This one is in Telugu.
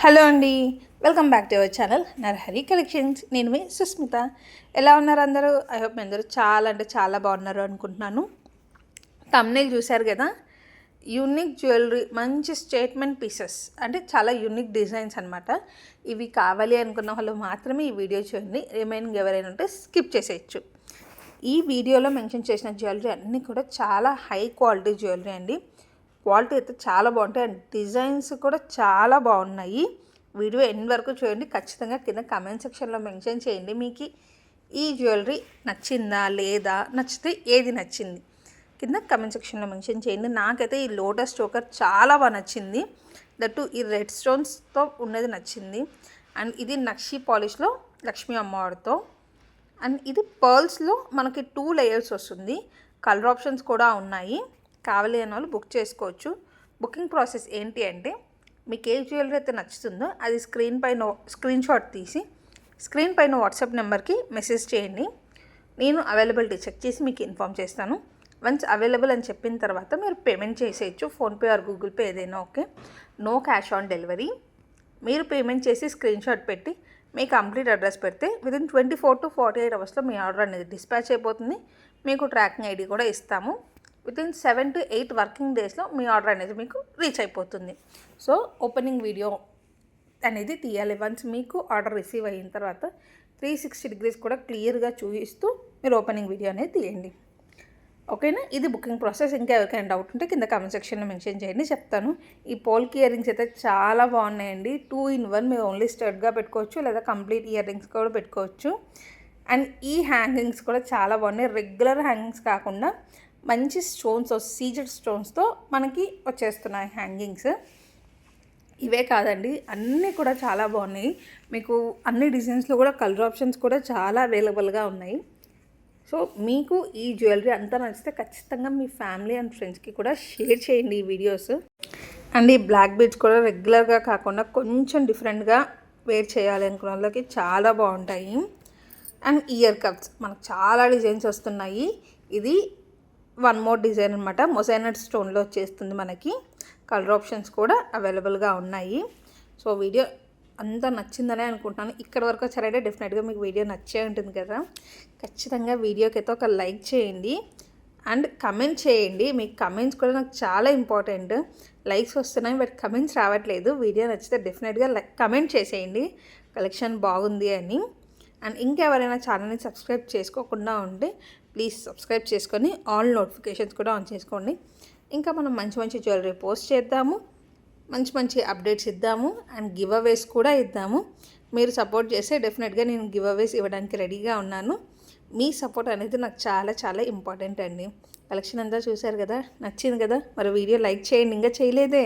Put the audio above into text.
హలో అండి, welcome back to our channel Narahari collections. నేను మీ సుస్మిత. ఎలా ఉన్నారు అందరూ? ఐ హోప్ మీ అందరూ చాలా అంటే చాలా బాగున్నారు అనుకుంటున్నాను. థంబ్నెయిల్ చూశారు కదా, యూనిక్ జ్యువెలరీ, మంచి స్టేట్మెంట్ పీసెస్, అంటే చాలా యూనిక్ డిజైన్స్ అనమాట. ఇవి కావాలి అనుకున్న వాళ్ళు మాత్రమే ఈ వీడియో చూడండి. రిమైనింగ్ ఎవరైనా ఉంటే స్కిప్ చేసేయచ్చు. ఈ వీడియోలో మెన్షన్ చేసిన జ్యువెలరీ అన్నీ కూడా చాలా హై క్వాలిటీ జ్యువెలరీ అండి. క్వాలిటీ అయితే చాలా బాగుంటాయి అండ్ డిజైన్స్ కూడా చాలా బాగున్నాయి. వీడియో ఎండ్ వరకు చూడండి. ఖచ్చితంగా కింద కామెంట్ సెక్షన్లో మెన్షన్ చేయండి మీకు ఈ జ్యువెలరీ నచ్చిందా లేదా, నచ్చితే ఏది నచ్చింది కింద కామెంట్ సెక్షన్లో మెన్షన్ చేయండి. నాకైతే ఈ లోటస్ చోకర్ చాలా బాగా నచ్చింది. దట్టు ఈ రెడ్ స్టోన్స్తో ఉన్నది నచ్చింది. అండ్ ఇది నక్షి పాలిష్లో లక్ష్మీ అమ్మవారితో. అండ్ ఇది పర్ల్స్లో మనకి 2 లేయర్స్ వస్తుంది. కలర్ ఆప్షన్స్ కూడా ఉన్నాయి. కావాలి అనే వాళ్ళు బుక్ చేసుకోవచ్చు. బుకింగ్ ప్రాసెస్ ఏంటి అంటే, మీకు ఏ జ్యువెలరీ అయితే నచ్చుతుందో అది స్క్రీన్ షాట్ తీసి స్క్రీన్ పైన వాట్సాప్ నెంబర్కి మెసేజ్ చేయండి. నేను అవైలబిలిటీ చెక్ చేసి మీకు ఇన్ఫామ్ చేస్తాను. వన్స్ అవైలబుల్ అని చెప్పిన తర్వాత మీరు పేమెంట్ చేసేయచ్చు. ఫోన్పే ఆర్ గూగుల్ పే ఏదైనా okay. No cash on delivery. మీరు పేమెంట్ చేసి స్క్రీన్ షాట్ పెట్టి మీ కంప్లీట్ అడ్రస్ పెడితే విదిన్ 24 to 48 అవర్స్లో మీ ఆర్డర్ అనేది డిస్పాచ్ అయిపోతుంది. మీకు ట్రాకింగ్ ఐడి కూడా ఇస్తాము. వితిన్ 7 to 8 వర్కింగ్ డేస్లో మీ ఆర్డర్ అనేది మీకు రీచ్ అయిపోతుంది. సో ఓపెనింగ్ వీడియో అనేది తీయాలి. వన్స్ మీకు ఆర్డర్ రిసీవ్ అయిన తర్వాత 360 degrees కూడా క్లియర్గా చూపిస్తూ మీరు ఓపెనింగ్ వీడియో అనేది తీయండి. ఓకేనా? ఇది బుకింగ్ ప్రాసెస్. ఇంకా ఎవరికైనా డౌట్ ఉంటే కింద కామెంట్ సెక్షన్లో మెన్షన్ చేయండి, చెప్తాను. ఈ పోల్కి ఇయర్ రింగ్స్ అయితే చాలా బాగున్నాయండి. 2 in 1. మీరు ఓన్లీ స్టడ్గా పెట్టుకోవచ్చు లేదా కంప్లీట్ ఇయర్ రింగ్స్ కూడా పెట్టుకోవచ్చు. అండ్ ఈ హ్యాంగింగ్స్ కూడా చాలా బాగున్నాయి. రెగ్యులర్ హ్యాంగింగ్స్ కాకుండా మంచి స్టోన్స్, సీజెడ్ స్టోన్స్తో మనకి వచ్చేస్తున్నాయి హ్యాంగింగ్స్. ఇవే కాదండి, అన్నీ కూడా చాలా బాగున్నాయి. మీకు అన్ని డిజైన్స్లో కూడా కలర్ ఆప్షన్స్ కూడా చాలా అవైలబుల్గా ఉన్నాయి. సో మీకు ఈ జ్యువెలరీ అంతా నచ్చితే ఖచ్చితంగా మీ ఫ్యామిలీ అండ్ ఫ్రెండ్స్కి కూడా షేర్ చేయండి ఈ వీడియోస్. అండ్ ఈ బ్లాక్ బీడ్స్ కూడా రెగ్యులర్గా కాకుండా కొంచెం డిఫరెంట్గా వేర్ చేయాలి అనుకున్న వాళ్ళకి చాలా బాగుంటాయి. అండ్ ఇయర్ కప్స్ మనకు చాలా డిజైన్స్ వస్తున్నాయి. ఇది 1 more డిజైన్ అనమాట. మొజైనట్ స్టోన్లో వచ్చేస్తుంది మనకి. కలర్ ఆప్షన్స్ కూడా అవైలబుల్గా ఉన్నాయి. సో వీడియో అంతా నచ్చిందనే అనుకుంటున్నాను. ఇక్కడ వరకు వచ్చారంటే డెఫినెట్గా మీకు వీడియో నచ్చే ఉంటుంది కదా. ఖచ్చితంగా వీడియోకి అయితే ఒక లైక్ చేయండి అండ్ కమెంట్ చేయండి. మీకు కమెంట్స్ కూడా నాకు చాలా ఇంపార్టెంట్. లైక్స్ వస్తున్నాయి బట్ కమెంట్స్ రావట్లేదు. వీడియో నచ్చితే డెఫినెట్గా కమెంట్ చేసేయండి కలెక్షన్ బాగుంది అని. అండ్ ఇంకెవరైనా ఛానల్ని సబ్స్క్రైబ్ చేసుకోకుండా ఉంటే ప్లీజ్ సబ్స్క్రైబ్ చేసుకొని ఆల్ నోటిఫికేషన్స్ కూడా ఆన్ చేసుకోండి. ఇంకా మనం మంచి మంచి జ్యువెలరీ పోస్ట్ చేద్దాము, మంచి మంచి అప్డేట్స్ ఇద్దాము అండ్ గివ్ అవేస్ కూడా ఇద్దాము. మీరు సపోర్ట్ చేస్తే డెఫినెట్గా నేను గివ్ అవేస్ ఇవ్వడానికి రెడీగా ఉన్నాను. మీ సపోర్ట్ అనేది నాకు చాలా చాలా ఇంపార్టెంట్ అండి. కలెక్షన్ అంతా చూశారు కదా, నచ్చింది కదా. మరి వీడియో లైక్ చేయండి, ఇంకా చేయలేదే.